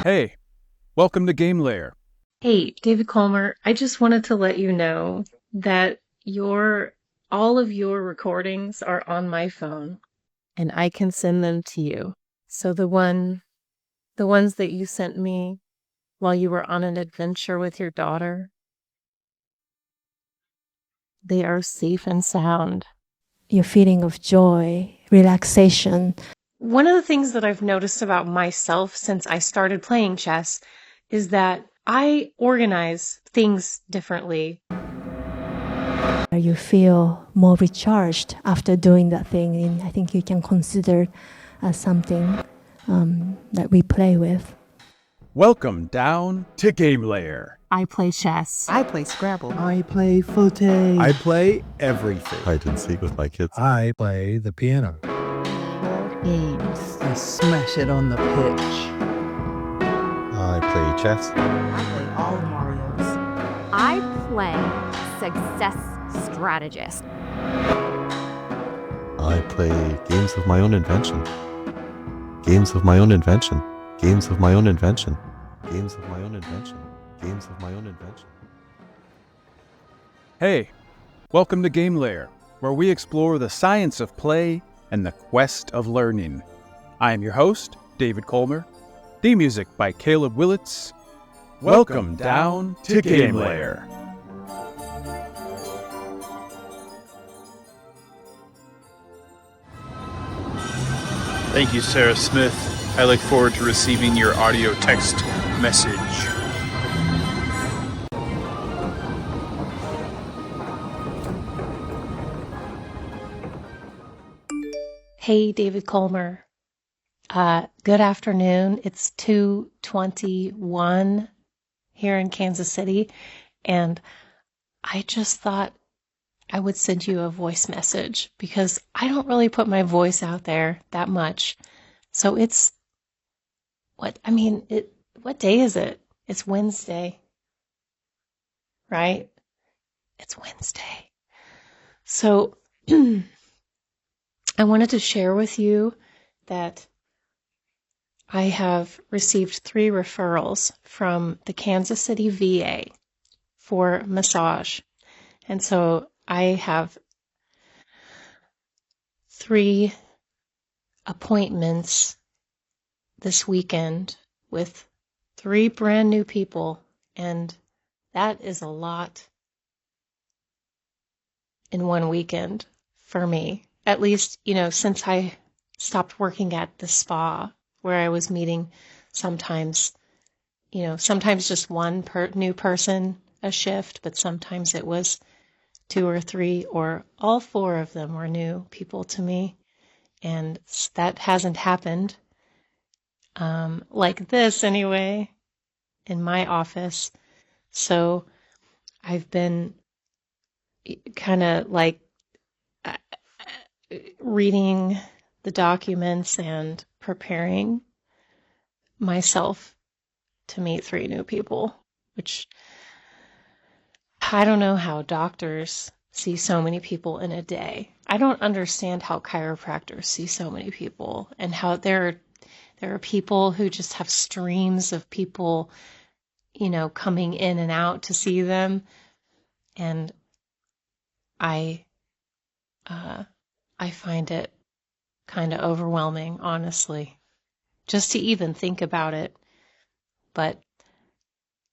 Hey, welcome to GameLayer. Hey, David Colmer, I just wanted to let you know that all of your recordings are on my phone and I can send them to you. So the ones that you sent me while you were on an adventure with your daughter, they are safe and sound. Your feeling of joy, relaxation. One of the things that I've noticed about myself since I started playing chess is that I organize things differently. You feel more recharged after doing that thing, and I think you can consider as something that we play with. Welcome down to GameLayer. I play chess. I play Scrabble. I play fauteuil. I play everything. Hide and seek with my kids. I play the piano. Games. I smash it on the pitch. I play chess. I play all the Marios. I play Success Strategist. I play games of my own invention. Games of my own invention. Games of my own invention. Games of my own invention. Games of my own invention. Hey, welcome to GameLayer, where we explore the science of play and the quest of learning. I am your host, David Colmer. Theme music by Caleb Willits. Welcome down to GameLayer. Thank you, Sarah Smith. I look forward to receiving your audio text message. Hey, David Colmer. Good afternoon. It's 2:21 here in Kansas City, and I just thought I would send you a voice message because I don't really put my voice out there that much. So what day is it? It's Wednesday, right? It's Wednesday. So I wanted to share with you that I have received 3 referrals from the Kansas City VA for massage. And so I have 3 appointments this weekend with 3 brand new people, and that is a lot in one weekend for me. At least, since I stopped working at the spa where I was meeting sometimes just one new person a shift, but sometimes it was 2 or 3 or all 4 of them were new people to me. And that hasn't happened like this anyway in my office. So I've been kind of like reading the documents and preparing myself to meet 3 new people, which I don't know how doctors see so many people in a day. I don't understand how chiropractors see so many people, and how there are people who just have streams of people, coming in and out to see them. And I find it kind of overwhelming, honestly, just to even think about it. But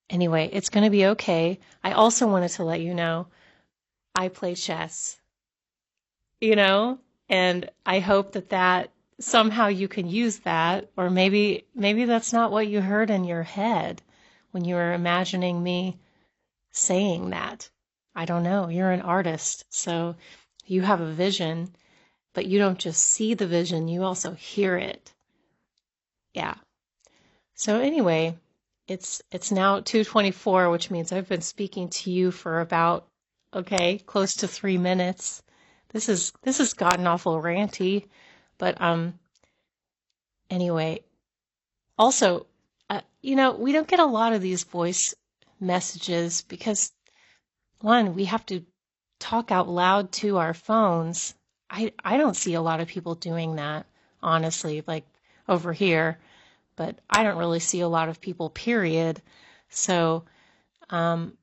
anyway, it's going to be okay. I also wanted to let you know I play chess, and I hope that somehow you can use that, or maybe that's not what you heard in your head when you were imagining me saying that. I don't know. You're an artist, so you have a vision, but you don't just see the vision, you also hear it. Yeah. So anyway, it's now 2:24, which means I've been speaking to you for about close to 3 minutes. This has gotten awful ranty, but anyway. Also, we don't get a lot of these voice messages because, one, we have to talk out loud to our phones. I don't see a lot of people doing that, honestly, like over here. but I don't really see a lot of people, period. So, and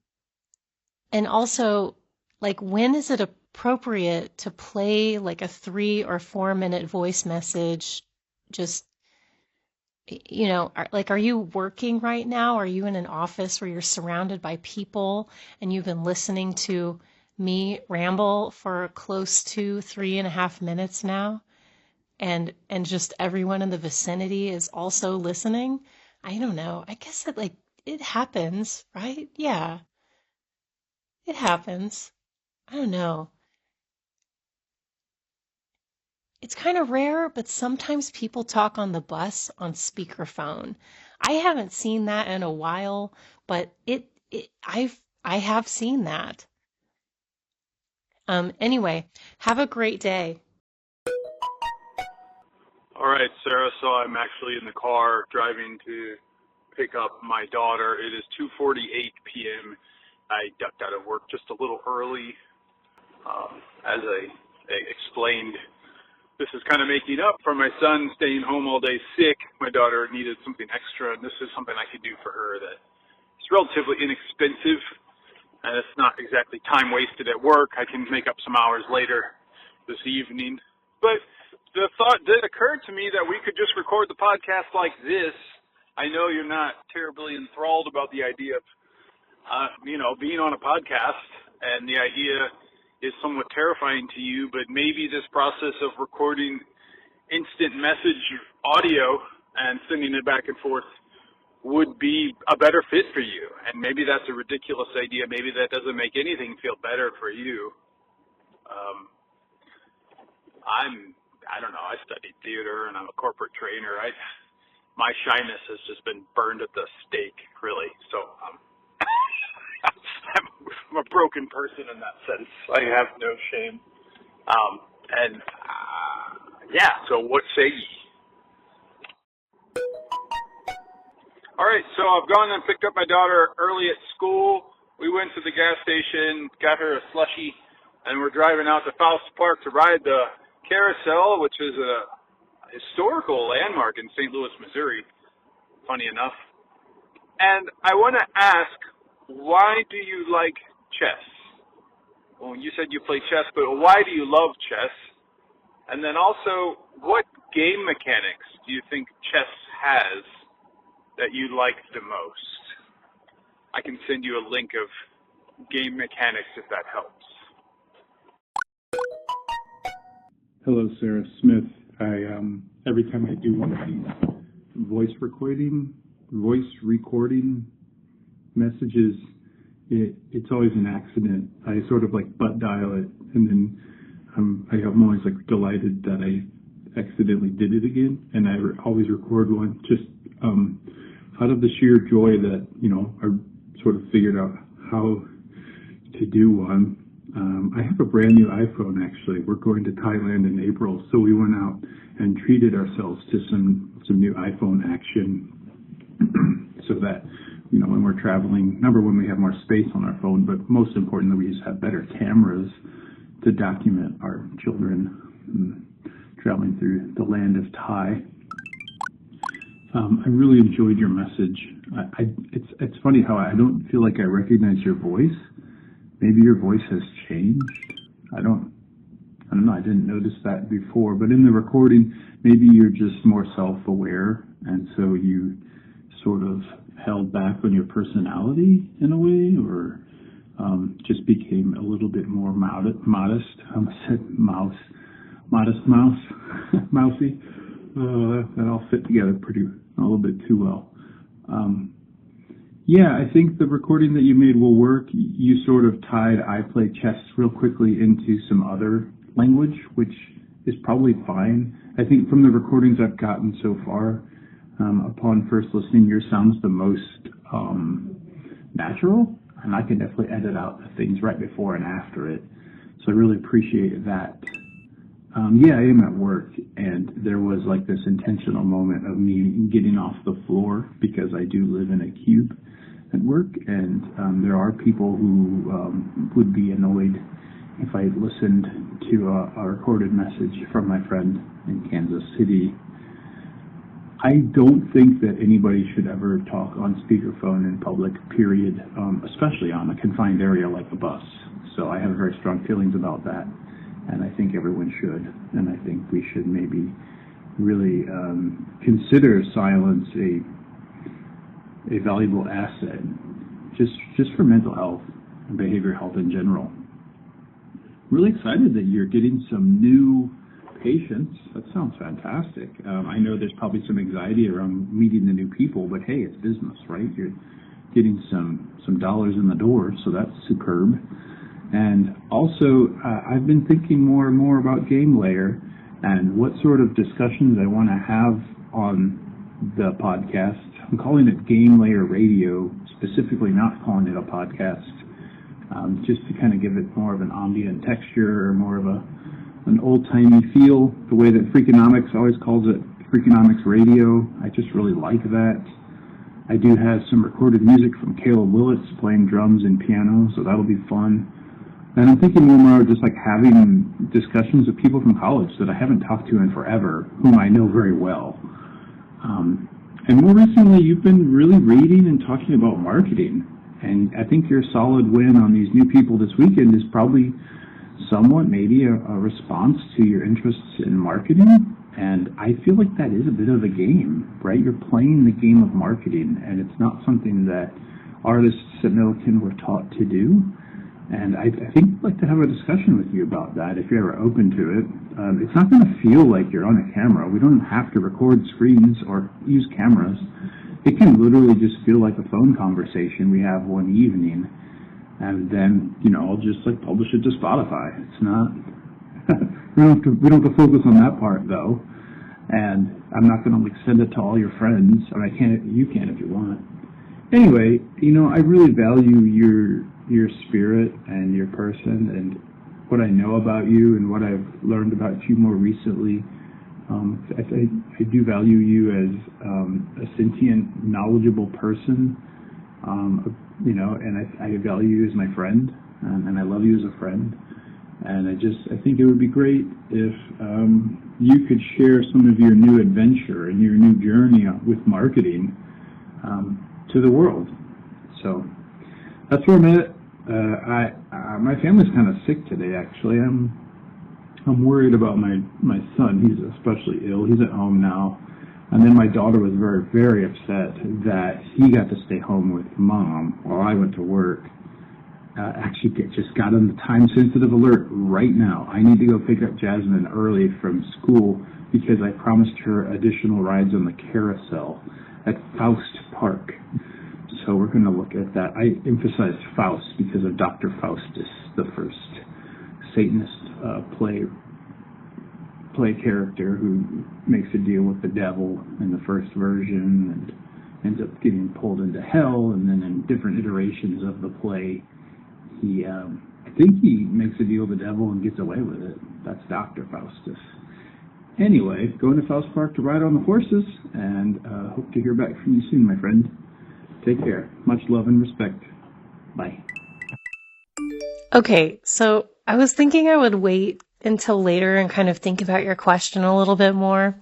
also, like, when is it appropriate to play like a 3 or 4 minute voice message? Just, are you working right now? Are you in an office where you're surrounded by people and you've been listening to me ramble for close to 3.5 minutes now? And just everyone in the vicinity is also listening? I don't know. I guess it happens, right? Yeah, it happens. I don't know. It's kind of rare, but sometimes people talk on the bus on speakerphone. I haven't seen that in a while, but I have seen that. Anyway, have a great day. All right, Sarah. So I'm actually in the car driving to pick up my daughter. It is 2:48 p.m. I ducked out of work just a little early. As I explained, this is kind of making up for my son staying home all day sick. My daughter needed something extra, and this is something I could do for her that is relatively inexpensive, and it's not exactly time wasted at work. I can make up some hours later this evening. But the thought did occur to me that we could just record the podcast like this. I know you're not terribly enthralled about the idea of, being on a podcast, and the idea is somewhat terrifying to you, but maybe this process of recording instant message audio and sending it back and forth would be a better fit for you. And maybe that's a ridiculous idea. Maybe that doesn't make anything feel better for you. I don't know, I studied theater and I'm a corporate trainer. My shyness has just been burned at the stake, really. So I'm a broken person in that sense. I have no shame. So what say ye? All right, so I've gone and picked up my daughter early at school. We went to the gas station, got her a slushie, and we're driving out to Faust Park to ride the carousel, which is a historical landmark in St. Louis, Missouri, funny enough. And I want to ask, why do you like chess? Well, you said you play chess, but why do you love chess? And then also, what game mechanics do you think chess has that you like the most? I can send you a link of game mechanics if that helps. Hello, Sarah Smith. Every time I do one of these voice recording messages, it's always an accident. I sort of like butt dial it, and then I'm always like delighted that I accidentally did it again, and I always record one just out of the sheer joy that I sort of figured out how to do one. I have a brand new iPhone, actually. We're going to Thailand in April, so we went out and treated ourselves to some new iPhone action so that, when we're traveling, number one, we have more space on our phone, but most importantly, we just have better cameras to document our children traveling through the land of Thai. I really enjoyed your message. It's funny how I don't feel like I recognize your voice. Maybe your voice has changed. I don't know. I didn't notice that before, but in the recording, maybe you're just more self-aware, and so you sort of held back on your personality in a way, or just became a little bit more modest. I almost said modest mouse, mousy. That all fit together a little bit too well. I think the recording that you made will work. You sort of tied "I play chess" real quickly into some other language, which is probably fine. I think from the recordings I've gotten so far, upon first listening, yours sounds the most natural, and I can definitely edit out the things right before and after it. So I really appreciate that. I am at work, and there was like this intentional moment of me getting off the floor because I do live in a cube at work, and there are people who would be annoyed if I listened to a recorded message from my friend in Kansas City. I don't think that anybody should ever talk on speakerphone in public, period, especially on a confined area like a bus. So I have very strong feelings about that, and I think everyone should. And I think we should maybe really consider silence a valuable asset, just for mental health and behavioral health in general. Really excited that you're getting some new patients. That sounds fantastic. I know there's probably some anxiety around meeting the new people, but hey, it's business, right? You're getting some dollars in the door, so that's superb. And also, I've been thinking more and more about GameLayer and what sort of discussions I want to have on the podcast. I'm calling it GameLayer Radio, specifically not calling it a podcast, just to kind of give it more of an ambient texture, or more of an old-timey feel, the way that Freakonomics always calls it Freakonomics Radio. I just really like that. I do have some recorded music from Caleb Willits playing drums and piano, so that'll be fun. And I'm thinking more and more just like having discussions with people from college that I haven't talked to in forever, whom I know very well. And more recently, you've been really reading and talking about marketing. And I think your solid win on these new people this weekend is probably somewhat maybe a response to your interests in marketing. And I feel like that is a bit of a game, right? You're playing the game of marketing, and it's not something that artists at Milliken were taught to do. And I think I'd like to have a discussion with you about that if you're ever open to it. It's not going to feel like you're on a camera. We don't have to record screens or use cameras. It can literally just feel like a phone conversation we have one evening. And then, I'll just publish it to Spotify. It's not, we don't have to focus on that part though. And I'm not going to send it to all your friends. I mean, you can if you want. Anyway, I really value your spirit and your person and what I know about you and what I've learned about you more recently. I do value you as a sentient, knowledgeable person, and I value you as my friend, and I love you as a friend. And I think it would be great if you could share some of your new adventure and your new journey with marketing to the world. So that's where I'm at. My family's kind of sick today, actually. I'm worried about my son. He's especially ill. He's at home now. And then my daughter was very, very upset that he got to stay home with Mom while I went to work. Actually, just got on the time-sensitive alert right now. I need to go pick up Jasmine early from school because I promised her additional rides on the carousel at Faust Park. So we're going to look at that. I emphasized Faust because of Dr. Faustus, the first Satanist play character who makes a deal with the devil in the first version and ends up getting pulled into hell, and then in different iterations of the play, I think he makes a deal with the devil and gets away with it. That's Dr. Faustus. Anyway, going to Faust Park to ride on the horses, and hope to hear back from you soon, my friend. Take care. Much love and respect. Bye. Okay, so I was thinking I would wait until later and kind of think about your question a little bit more.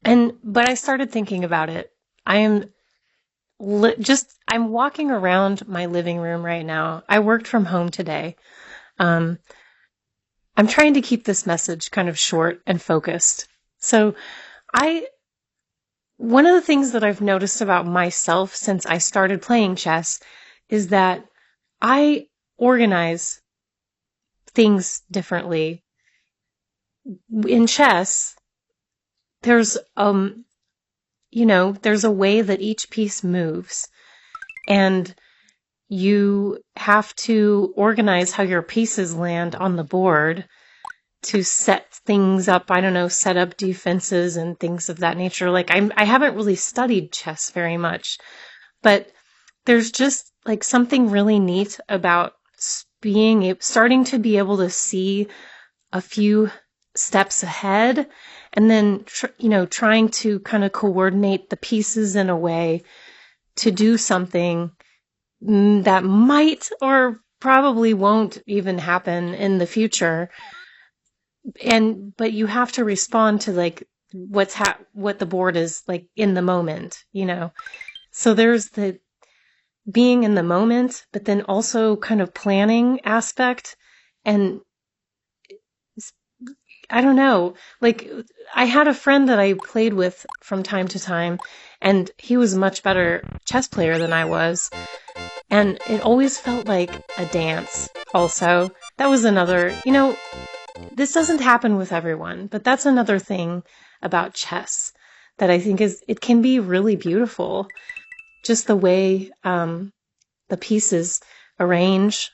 But I started thinking about it. I'm walking around my living room right now. I worked from home today. I'm trying to keep this message kind of short and focused. So one of the things that I've noticed about myself since I started playing chess is that I organize things differently. In chess, there's there's a way that each piece moves, and you have to organize how your pieces land on the board to set things up. I don't know, set up defenses and things of that nature. I haven't really studied chess very much, but there's just something really neat about starting to be able to see a few steps ahead, and then trying to kind of coordinate the pieces in a way to do something that might or probably won't even happen in the future. But you have to respond to what the board is like in the moment, you know. So there's the being in the moment, but then also kind of planning aspect. And I don't know, like I had a friend that I played with from time to time, and he was a much better chess player than I was. And it always felt like a dance also. That was another, you know, this doesn't happen with everyone, but that's another thing about chess that I think it can be really beautiful. Just the way the pieces arrange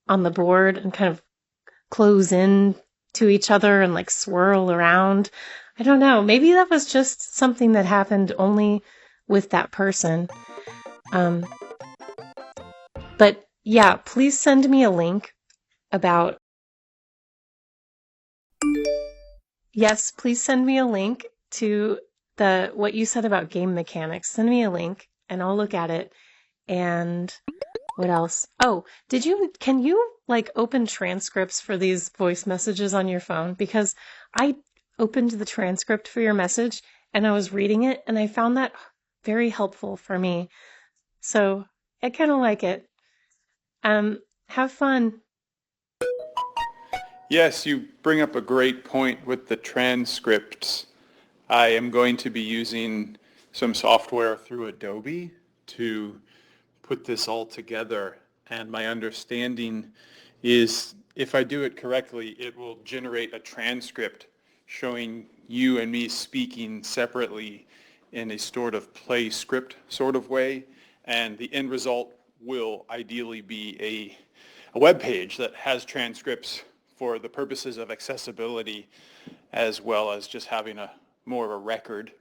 on the board and kind of close in to each other and like swirl around. I don't know. Maybe that was just something that happened only with that person. But yeah, please send me a link about. Yes, please send me a link to what you said about game mechanics. Send me a link and I'll look at it. And what else? Oh, can you like open transcripts for these voice messages on your phone? Because I opened the transcript for your message and I was reading it and I found that very helpful for me. So I kind of like it. Have fun. Yes, you bring up a great point with the transcripts. I am going to be using some software through Adobe to put this all together. And my understanding is if I do it correctly, it will generate a transcript showing you and me speaking separately in a sort of play script sort of way. And the end result will ideally be a web page that has transcripts for the purposes of accessibility, as well as just having a more of a record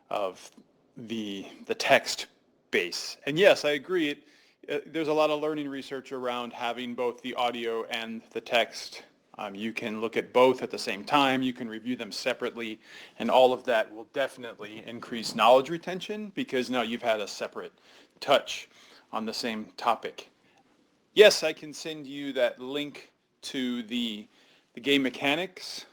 of the text base. And yes, I agree. There's a lot of learning research around having both the audio and the text. You can look at both at the same time. You can review them separately, and all of that will definitely increase knowledge retention because now you've had a separate touch on the same topic. Yes, I can send you that link to the game mechanics,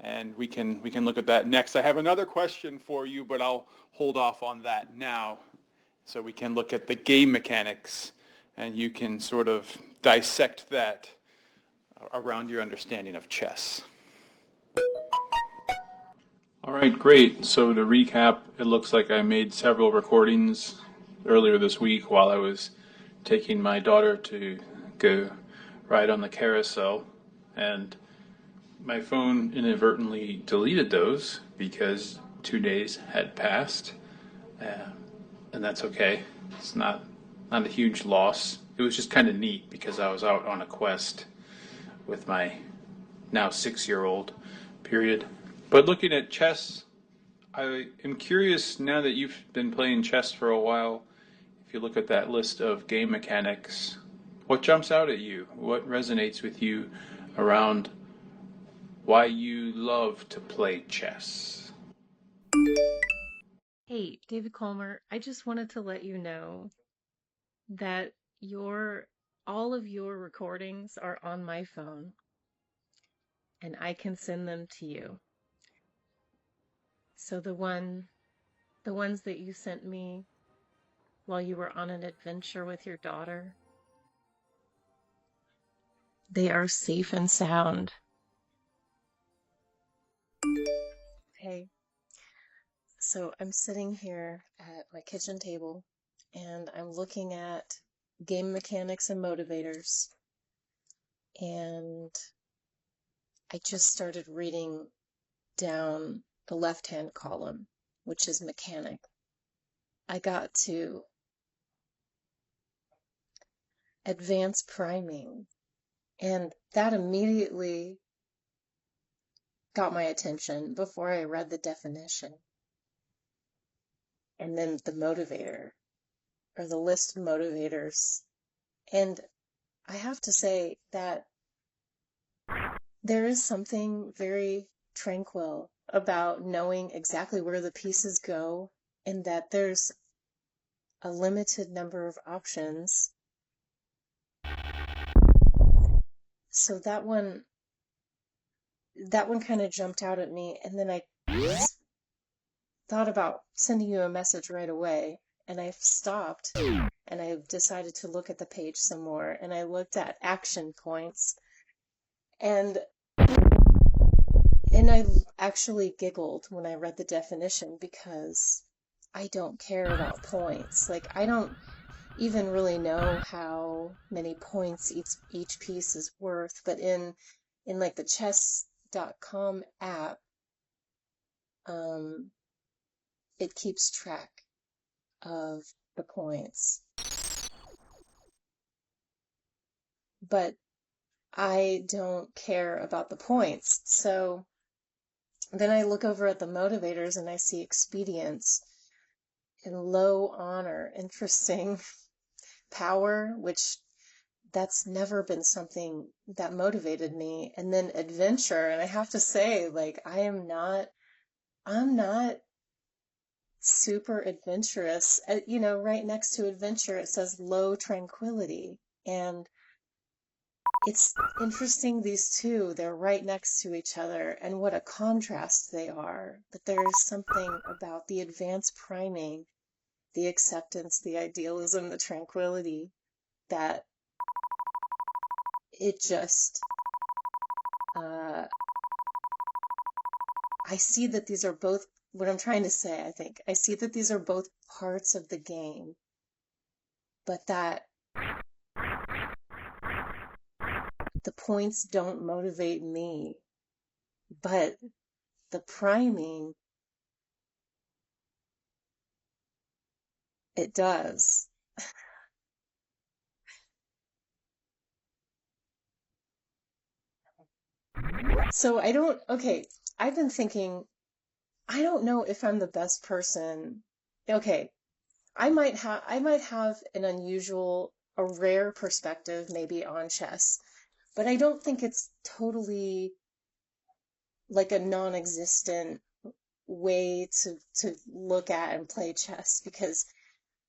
and we can look at that next. I have another question for you, but I'll hold off on that now. So we can look at the game mechanics, and you can sort of dissect that around your understanding of chess. All right, great. So to recap, it looks like I made several recordings earlier this week while I was taking my daughter to go ride on the carousel, and my phone inadvertently deleted those because 2 days had passed, and that's okay. It's not a huge loss. It was just kind of neat because I was out on a quest with my now 6-year-old, period. But looking at chess, I am curious now that you've been playing chess for a while, if you look at that list of game mechanics, what jumps out at you? What resonates with you around why you love to play chess? Hey, David Colmer, I just wanted to let you know that all of your recordings are on my phone and I can send them to you. So the ones that you sent me while you were on an adventure with your daughter, they are safe and sound. Hey, so I'm sitting here at my kitchen table and I'm looking at game mechanics and motivators, and I just started reading down the left-hand column, which is mechanic. I got to advanced priming, and that immediately got my attention before I read the definition. And then the motivator, or the list of motivators. And I have to say that there is something very tranquil about knowing exactly where the pieces go and that there's a limited number of options. So that one kind of jumped out at me, and then I thought about sending you a message right away, and I stopped and I decided to look at the page some more, and I looked at action points, and I actually giggled when I read the definition because I don't care about points. Like, I don't even really know how many points each piece is worth, but in like the chess.com app, it keeps track of the points. But I don't care about the points. So then I look over at the motivators and I see expedience and low honor, interesting, power, which that's never been something that motivated me. And then adventure. And I have to say, like, I'm not super adventurous. You know, right next to adventure, it says low tranquility. And it's interesting, these two, they're right next to each other, and what a contrast they are. But there's something about the advanced priming, the acceptance, the idealism, the tranquility, that it just, I see that these are both, what I'm trying to say, I think, I see that these are both parts of the game, but that the points don't motivate me, but the priming, it does. So I've been thinking, I don't know if I'm the best person. Okay, I might have an unusual, a rare perspective maybe on chess, but I don't think it's totally like a non-existent way to look at and play chess, because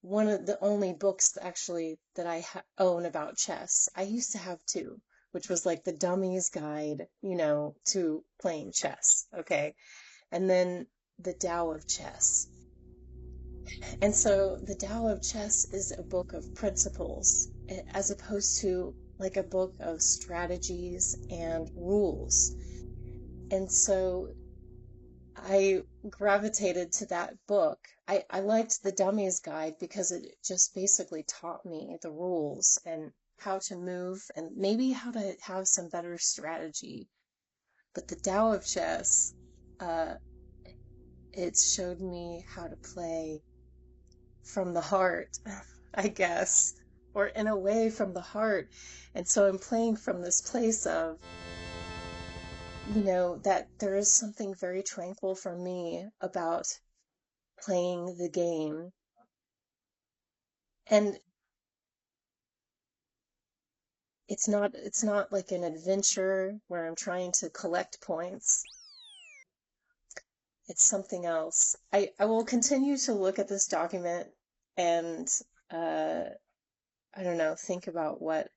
one of the only books actually that I own about chess, I used to have two, which was like the Dummy's Guide, you know, to playing chess. Okay. And then the Tao of Chess. And so the Tao of Chess is a book of principles as opposed to like a book of strategies and rules. And so I gravitated to that book. I liked the Dummy's Guide because it just basically taught me the rules and how to move and maybe how to have some better strategy. But the Tao of Chess, it showed me how to play from the heart, I guess, or in a way from the heart. And so I'm playing from this place of, you know, that there is something very tranquil for me about playing the game. And it's not like an adventure where I'm trying to collect points. It's something else. I will continue to look at this document and I don't know, think about what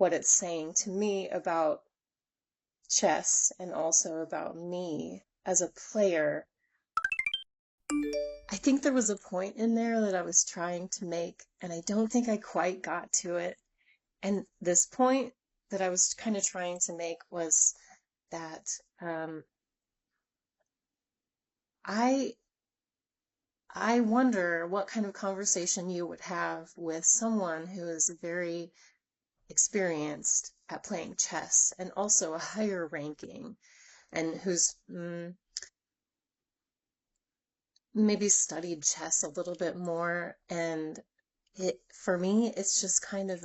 it's saying to me about chess and also about me as a player. I think there was a point in there that I was trying to make, and I don't think I quite got to it. And this point that I was kind of trying to make was that I wonder what kind of conversation you would have with someone who is very experienced at playing chess and also a higher ranking, and who's maybe studied chess a little bit more. And it, for me, it's just kind of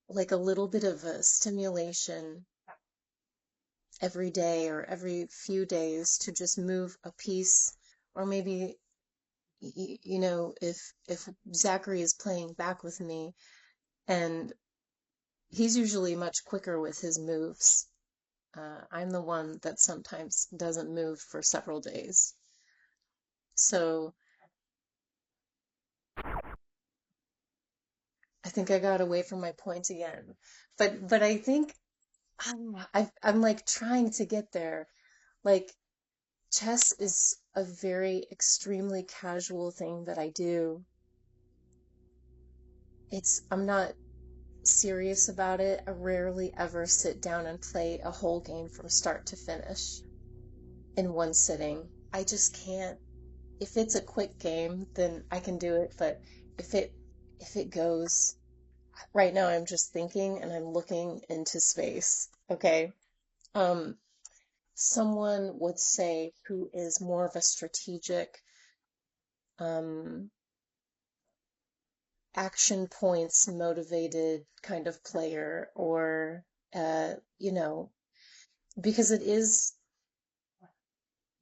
like a little bit of a stimulation every day or every few days to just move a piece. Or maybe, you know, if Zachary is playing back with me, and he's usually much quicker with his moves. I'm the one that sometimes doesn't move for several days. So I think I got away from my point again. But I think I'm like trying to get there. Like, chess is a very extremely casual thing that I do. I'm not serious about it. I rarely ever sit down and play a whole game from start to finish in one sitting. I just can't. If it's a quick game, then I can do it, but if it goes right now, I'm just thinking and I'm looking into space. Okay. Um, Someone would say who is more of a strategic, um, action points motivated kind of player, or, you know, because it is,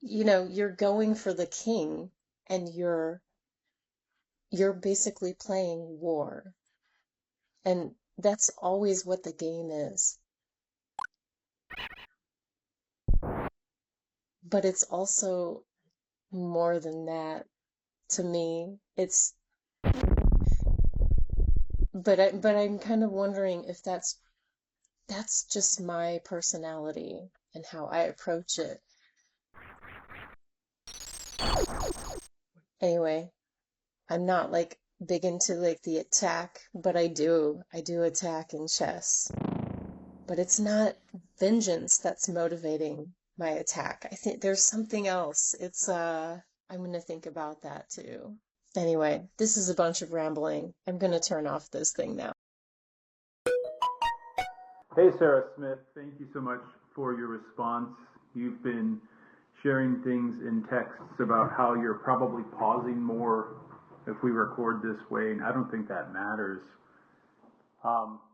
you're going for the king and you're basically playing war. And that's always what the game is. But it's also more than that to me. But I'm kind of wondering if that's just my personality and how I approach it. Anyway, I'm not like big into like the attack, but I do attack in chess. But it's not vengeance that's motivating my attack. I think there's something else. I'm gonna think about that too. Anyway, this is a bunch of rambling. I'm gonna turn off this thing now. Hey, Sarah Smith, thank you so much for your response. You've been sharing things in texts about how you're probably pausing more if we record this way, and I don't think that matters.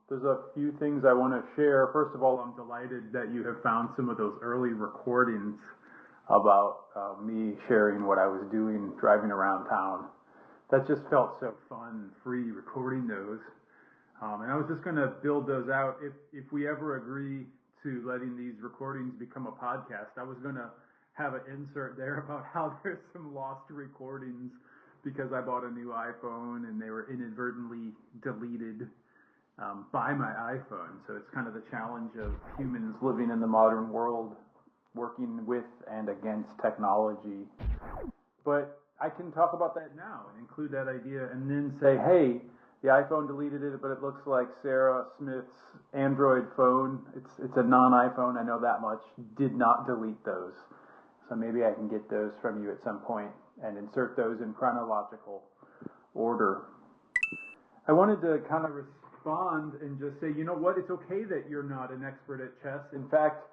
There's a few things I want to share. First of all, I'm delighted that you have found some of those early recordings about me sharing what I was doing driving around town. That just felt so fun, free, recording those. And I was just going to build those out. If we ever agree to letting these recordings become a podcast, I was going to have an insert there about how there's some lost recordings because I bought a new iPhone and they were inadvertently deleted by my iPhone. So it's kind of the challenge of humans living in the modern world, working with and against technology. But I can talk about that now and include that idea and then say, hey, the iPhone deleted it, but it looks like Sarah Smith's Android phone, it's a non-iPhone, I know that much, did not delete those. So maybe I can get those from you at some point and insert those in chronological order. I wanted to kind of respond and just say, you know what, it's okay that you're not an expert at chess. In fact,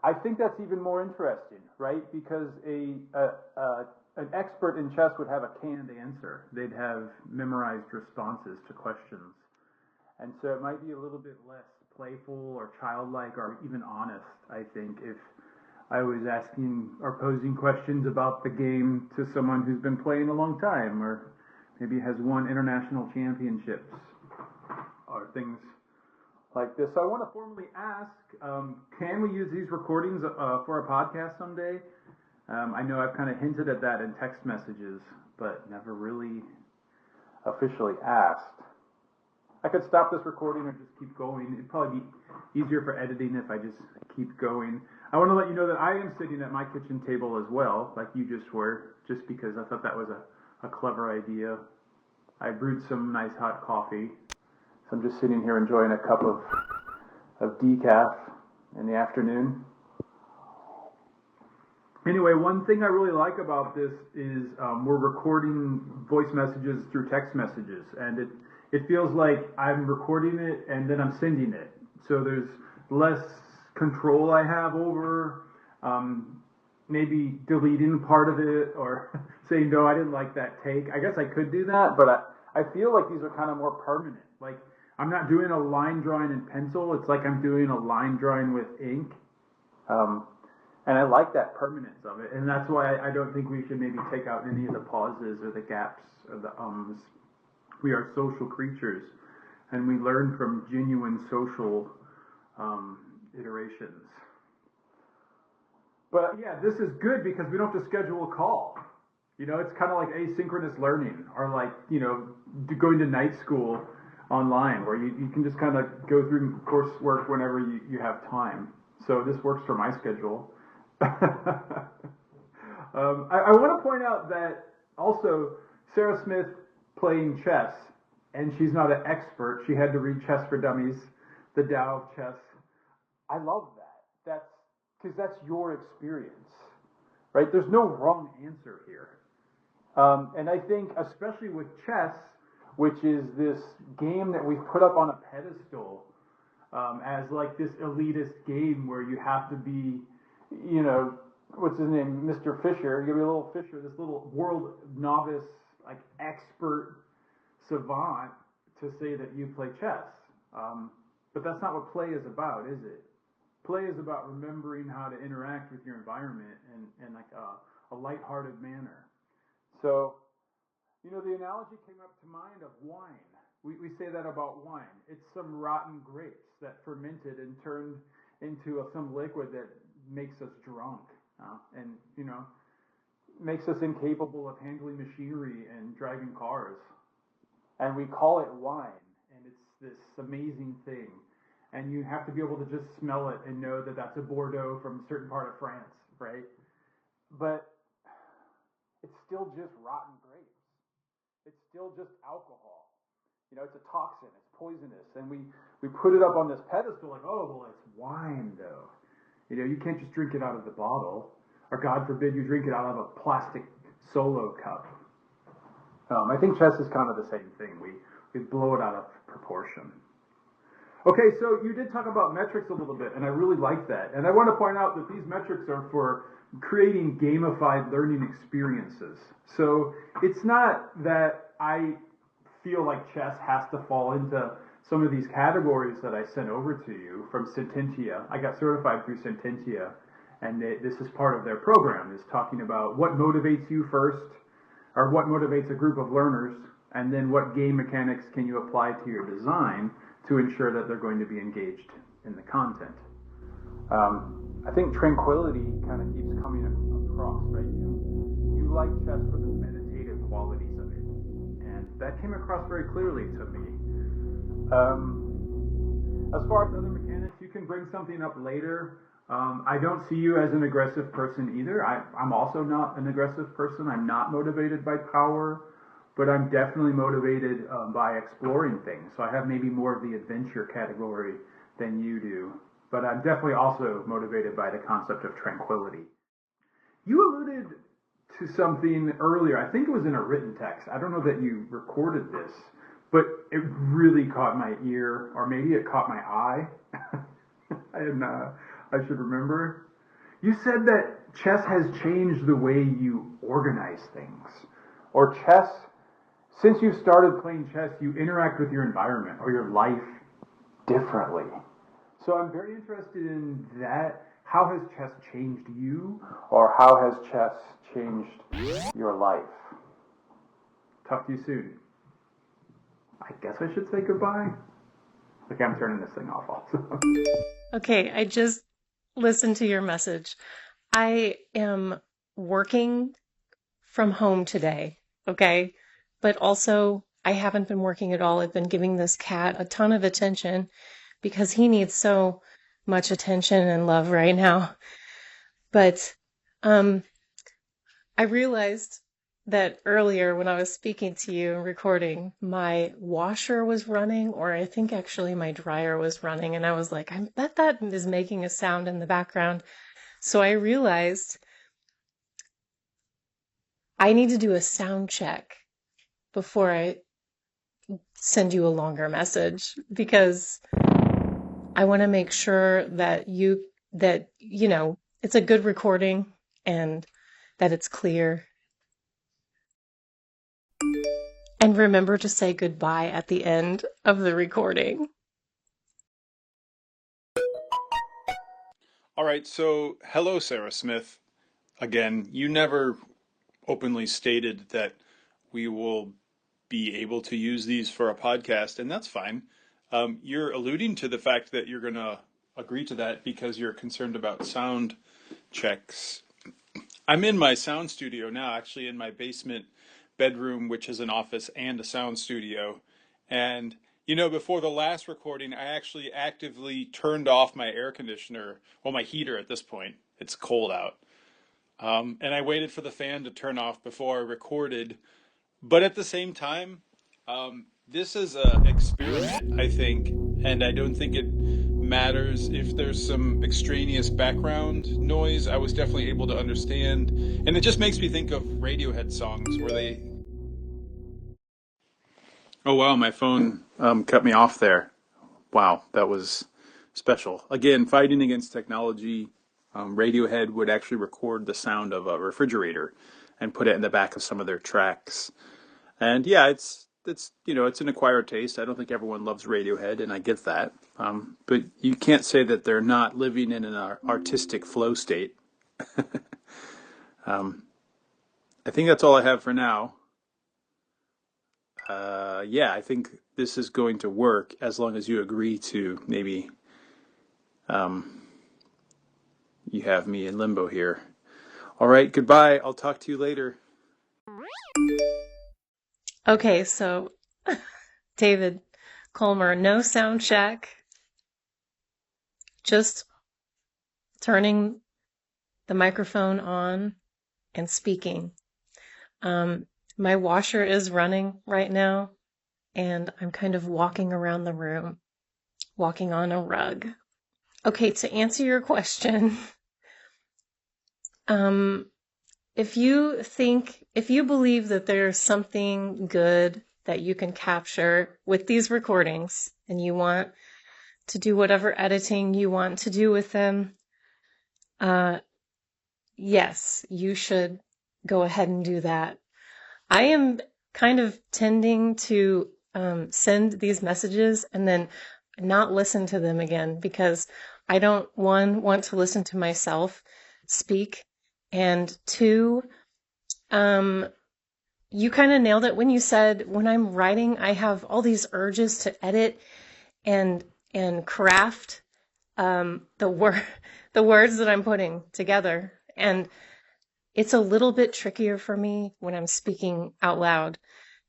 I think that's even more interesting, right? Because an expert in chess would have a canned answer. They'd have memorized responses to questions. And so it might be a little bit less playful or childlike or even honest, I think, if I was asking or posing questions about the game to someone who's been playing a long time or maybe has won international championships or things like this. So I want to formally ask, can we use these recordings for a podcast someday? I know I've kind of hinted at that in text messages, but never really officially asked. I could stop this recording or just keep going. It'd probably be easier for editing if I just keep going. I want to let you know that I am sitting at my kitchen table as well, like you just were, just because I thought that was a clever idea. I brewed some nice hot coffee, so I'm just sitting here enjoying a cup of decaf in the afternoon. Anyway, one thing I really like about this is we're recording voice messages through text messages, and it feels like I'm recording it and then I'm sending it. So there's less control I have over maybe deleting part of it or saying, no, I didn't like that take. I guess I could do that, but I feel like these are kind of more permanent. Like I'm not doing a line drawing in pencil. It's like I'm doing a line drawing with ink. And I like that permanence of it, and that's why I don't think we should maybe take out any of the pauses or the gaps or the ums. We are social creatures, and we learn from genuine social iterations. But yeah, this is good because we don't have to schedule a call. You know, it's kind of like asynchronous learning, or like, you know, going to night school online where you can just kind of go through coursework whenever you have time. So this works for my schedule. I want to point out that also Sarah Smith playing chess, and she's not an expert. She had to read Chess for Dummies, the Tao of Chess. I love that. That's because that's your experience, right? There's no wrong answer here. And I think especially with chess, which is this game that we've put up on a pedestal as like this elitist game where you have to be, you know, what's his name, Mr. Fisher, you're a little Fisher, this little world novice, like expert savant to say that you play chess. But that's not what play is about, is it? Play is about remembering how to interact with your environment in like a lighthearted manner. So, you know, the analogy came up to mind of wine. We say that about wine. It's some rotten grapes that fermented and turned into some liquid that makes us drunk and, you know, makes us incapable of handling machinery and driving cars. And we call it wine, and it's this amazing thing. And you have to be able to just smell it and know that that's a Bordeaux from a certain part of France, right? But it's still just rotten grapes. It's still just alcohol. You know, it's a toxin, it's poisonous. And we put it up on this pedestal like, oh, well, it's wine, though. You know, you can't just drink it out of the bottle. Or God forbid you drink it out of a plastic Solo cup. I think chess is kind of the same thing. We blow it out of proportion. Okay, so you did talk about metrics a little bit, and I really like that. And I want to point out that these metrics are for creating gamified learning experiences. So it's not that I feel like chess has to fall into some of these categories that I sent over to you from Sententia. I got certified through Sententia, and this is part of their program, is talking about what motivates you first, or what motivates a group of learners, and then what game mechanics can you apply to your design to ensure that they're going to be engaged in the content. I think tranquility kind of keeps coming across, right? You like chess for the meditative qualities of it, and that came across very clearly to me. As far as other mechanics, you can bring something up later. I don't see you as an aggressive person either. I'm also not an aggressive person. I'm not motivated by power, but I'm definitely motivated by exploring things. So I have maybe more of the adventure category than you do, but I'm definitely also motivated by the concept of tranquility. You alluded to something earlier. I think it was in a written text. I don't know that you recorded this, but it really caught my ear, or maybe it caught my eye. And I should remember. You said that chess has changed the way you organize things. Or chess, since you started playing chess, you interact with your environment or your life differently. So I'm very interested in that. How has chess changed you? Or how has chess changed your life? Talk to you soon. I guess I should say goodbye. Okay, I'm turning this thing off also. Okay, I just listened to your message. I am working from home today, okay? But also, I haven't been working at all. I've been giving this cat a ton of attention because he needs so much attention and love right now. But I realized that earlier when I was speaking to you and recording, my washer was running, or I think actually my dryer was running, and I was like, I bet that is making a sound in the background. So I realized I need to do a sound check before I send you a longer message, because I want to make sure that you know, it's a good recording and that it's clear. And remember to say goodbye at the end of the recording. All right, so hello, Sarah Smith. Again, you never openly stated that we will be able to use these for a podcast, and that's fine. You're alluding to the fact that you're going to agree to that because you're concerned about sound checks. I'm in my sound studio now, actually in my basement bedroom, which is an office and a sound studio. And You know, before the last recording, I actually actively turned off my air conditioner, well, my heater at this point. It's cold out. And I waited for the fan to turn off before I recorded. But at the same time, this is an experiment, I think, and I don't think it matters if there's some extraneous background noise. I was definitely able to understand, and it just makes me think of Radiohead songs where they. Oh wow, my phone cut me off there. Wow, that was special. Again, fighting against technology. Radiohead would actually record the sound of a refrigerator and put it in the back of some of their tracks. And yeah, it's it's an acquired taste. I don't think everyone loves Radiohead, and I get that. But you can't say that they're not living in an artistic flow state. I think that's all I have for now. Yeah, I think this is going to work as long as you agree to maybe you have me in limbo here. All right, goodbye. I'll talk to you later. Okay, so David Colmer, no sound check, just turning the microphone on and speaking. My washer is running right now, and I'm kind of walking around the room, walking on a rug. Okay, to answer your question, if you believe that there's something good that you can capture with these recordings and you want to do whatever editing you want to do with them, yes, you should go ahead and do that. I am kind of tending to send these messages and then not listen to them again because I don't, one, want to listen to myself speak, and two, you kind of nailed it when you said when I'm writing, I have all these urges to edit and craft the words that I'm putting together, and it's a little bit trickier for me when I'm speaking out loud.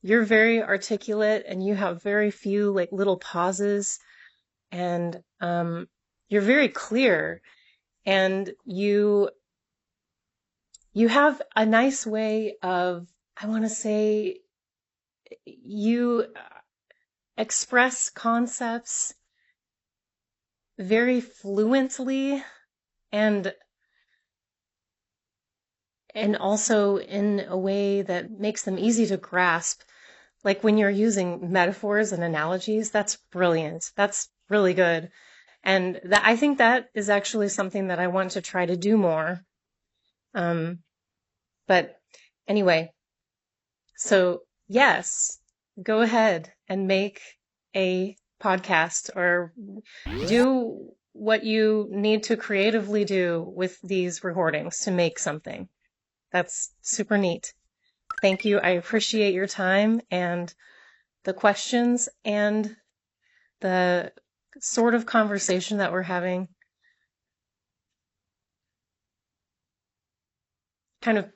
You're very articulate and you have very few like little pauses, and you're very clear, and you have a nice way of, I want to say, you express concepts very fluently and also in a way that makes them easy to grasp. Like when you're using metaphors and analogies, that's brilliant. That's really good. And I think that is actually something that I want to try to do more. But anyway, so yes, go ahead and make a podcast or do what you need to creatively do with these recordings to make something. That's super neat. Thank you. I appreciate your time and the questions and the sort of conversation that we're having. Kind of,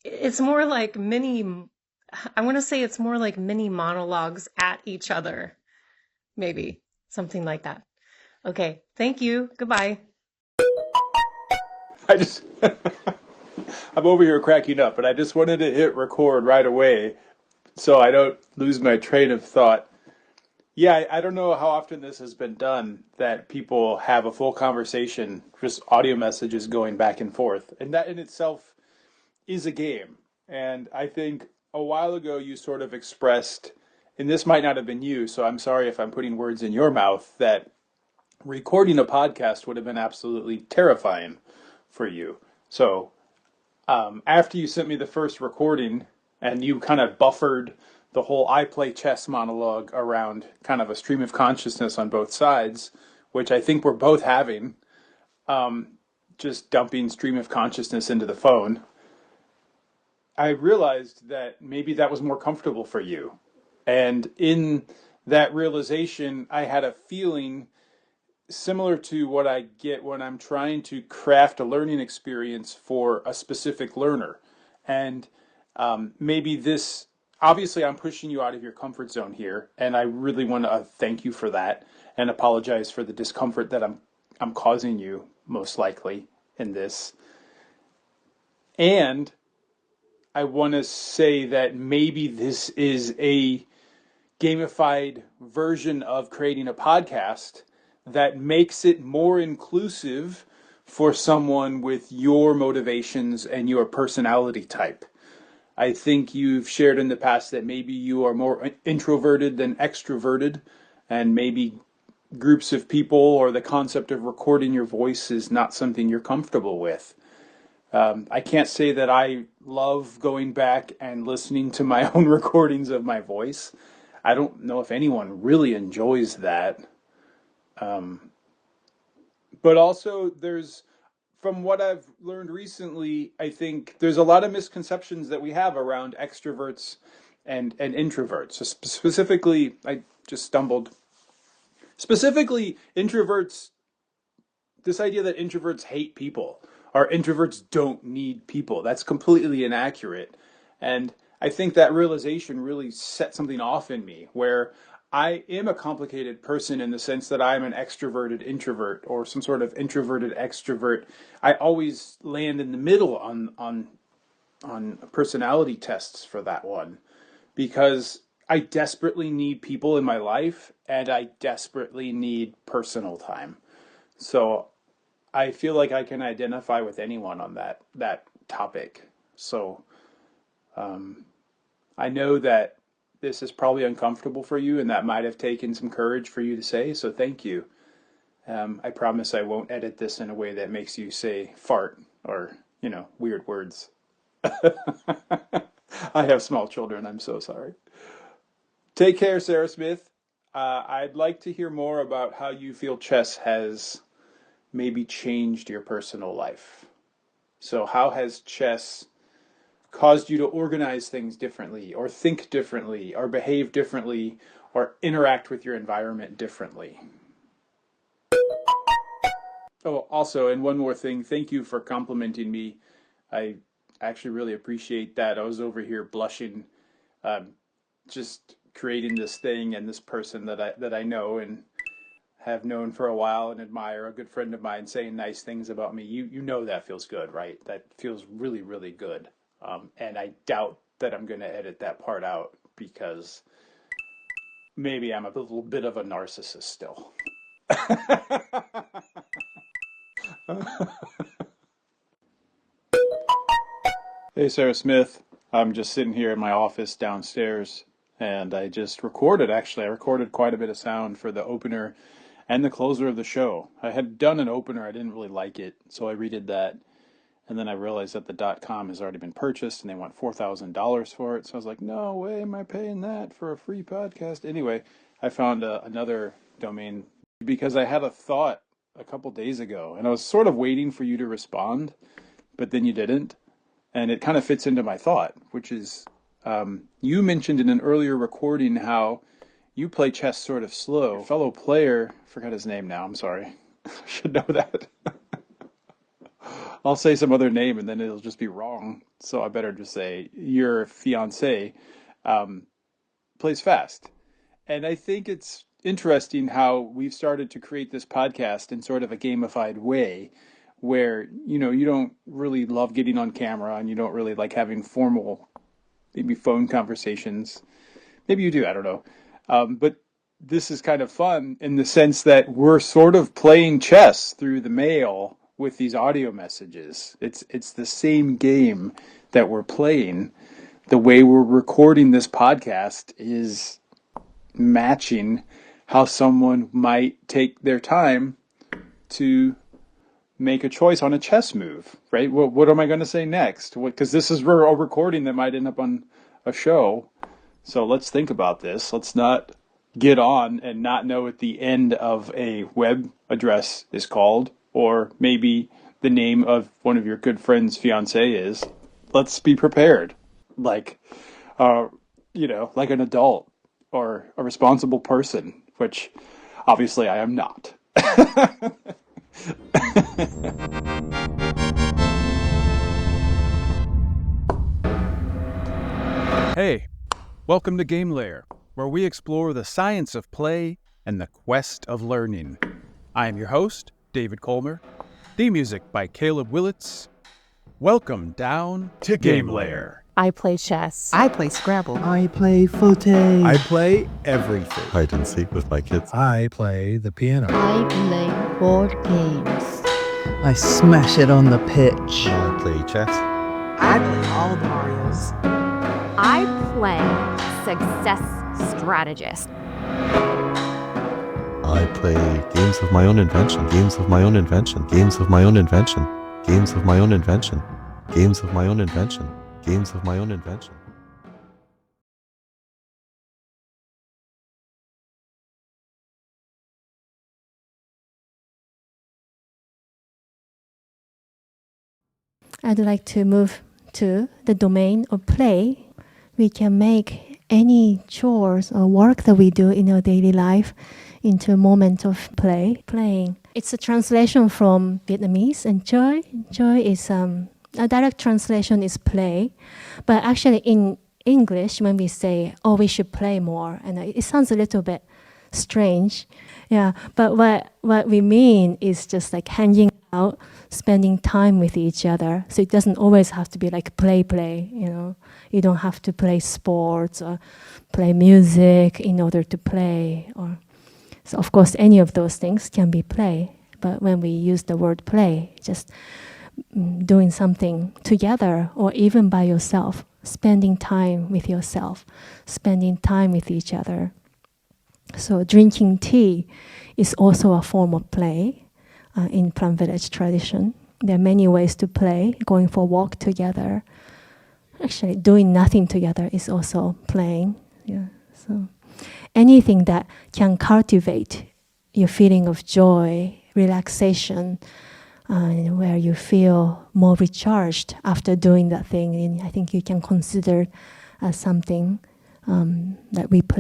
it's more like I want to say it's more like mini monologues at each other. Maybe something like that. Okay. Thank you. Goodbye. I'm over here cracking up, but I just wanted to hit record right away so I don't lose my train of thought. Yeah, I don't know how often this has been done, that people have a full conversation, just audio messages going back and forth. And that in itself is a game. And I think a while ago you sort of expressed, and this might not have been you, so I'm sorry if I'm putting words in your mouth, that recording a podcast would have been absolutely terrifying for you. So after you sent me the first recording and you kind of buffered the whole I play chess monologue around kind of a stream of consciousness on both sides, which I think we're both having, just dumping stream of consciousness into the phone, I realized that maybe that was more comfortable for you. And in that realization, I had a feeling similar to what I get when I'm trying to craft a learning experience for a specific learner. And maybe this obviously I'm pushing you out of your comfort zone here, and I really want to thank you for that and apologize for the discomfort that I'm causing you, most likely, in this. And I want to say that maybe this is a gamified version of creating a podcast that makes it more inclusive for someone with your motivations and your personality type. I think you've shared in the past that maybe you are more introverted than extroverted, and maybe groups of people or the concept of recording your voice is not something you're comfortable with. I can't say that I love going back and listening to my own recordings of my voice. I don't know if anyone really enjoys that. But also from what I've learned recently, I think there's a lot of misconceptions that we have around extroverts and introverts. So specifically, I just stumbled. Specifically, introverts, this idea that introverts hate people or introverts don't need people, that's completely inaccurate. And I think that realization really set something off in me where I am a complicated person in the sense that I'm an extroverted introvert or some sort of introverted extrovert. I always land in the middle on personality tests for that one because I desperately need people in my life and I desperately need personal time. So I feel like I can identify with anyone on that topic. So I know that this is probably uncomfortable for you and that might have taken some courage for you to say, so thank you. I promise I won't edit this in a way that makes you say fart or, weird words. I have small children, I'm so sorry. Take care, Sarah Smith. I'd like to hear more about how you feel chess has maybe changed your personal life. So how has chess caused you to organize things differently or think differently or behave differently or interact with your environment differently? Oh, also, and one more thing, thank you for complimenting me. I actually really appreciate that. I was over here blushing, just creating this thing and this person that I know and have known for a while and admire, a good friend of mine saying nice things about me. You know that feels good, right? That feels really, really good. And I doubt that I'm going to edit that part out because maybe I'm a little bit of a narcissist still. Hey, Sarah Smith. I'm just sitting here in my office downstairs and I just recorded, actually. I recorded quite a bit of sound for the opener and the closer of the show. I had done an opener, I didn't really like it, so I redid that. And then I realized that the .com has already been purchased and they want $4,000 for it. So I was like, no way am I paying that for a free podcast. Anyway, I found another domain because I had a thought a couple days ago and I was sort of waiting for you to respond, but then you didn't. And it kind of fits into my thought, which is you mentioned in an earlier recording how you play chess sort of slow. Your fellow player, I forgot his name now, I'm sorry. I should know that. I'll say some other name and then it'll just be wrong. So I better just say your fiance plays fast. And I think it's interesting how we've started to create this podcast in sort of a gamified way where, you don't really love getting on camera and you don't really like having formal, maybe phone conversations. Maybe you do, I don't know. But this is kind of fun in the sense that we're sort of playing chess through the mail with these audio messages. It's the same game that we're playing. The way we're recording this podcast is matching how someone might take their time to make a choice on a chess move, right? What am I going to say next? Because this is a recording that might end up on a show. So let's think about this. Let's not get on and not know what the end of a web address is called, or maybe the name of one of your good friend's fiance is. Let's be prepared, like an adult or a responsible person, which obviously I am not. Hey, Welcome to GameLayer, where we explore the science of play and the quest of learning. I am your host, David Colmer. Theme music by Caleb Willits. Welcome down to GameLayer. I play chess. I play Scrabble. I play fauteuil. I play everything. Hide and seek with my kids. I play the piano. I play board games. I smash it on the pitch. I play chess. I play all the Marios. I play success strategist. I play games of my own invention. Games of my own invention. Games of my own invention. Games of my own invention. Games of my own invention. Games of my own invention. I'd like to move to the domain of play. We can make any chores or work that we do in our daily life into a moment of play, playing. It's a translation from Vietnamese, and joy. Joy is a direct translation is play, but actually in English, when we say, "Oh, we should play more," and it sounds a little bit strange, yeah. But what we mean is just like hanging out, spending time with each other. So it doesn't always have to be like play. You know, you don't have to play sports or play music in order to play. Or so of course any of those things can be play. But when we use the word play, just doing something together or even by yourself, spending time with yourself, spending time with each other. So drinking tea is also a form of play in Plum Village tradition. There are many ways to play, going for a walk together. Actually, doing nothing together is also playing. Yeah. So anything that can cultivate your feeling of joy, relaxation, where you feel more recharged after doing that thing, and I think you can consider as something that we play.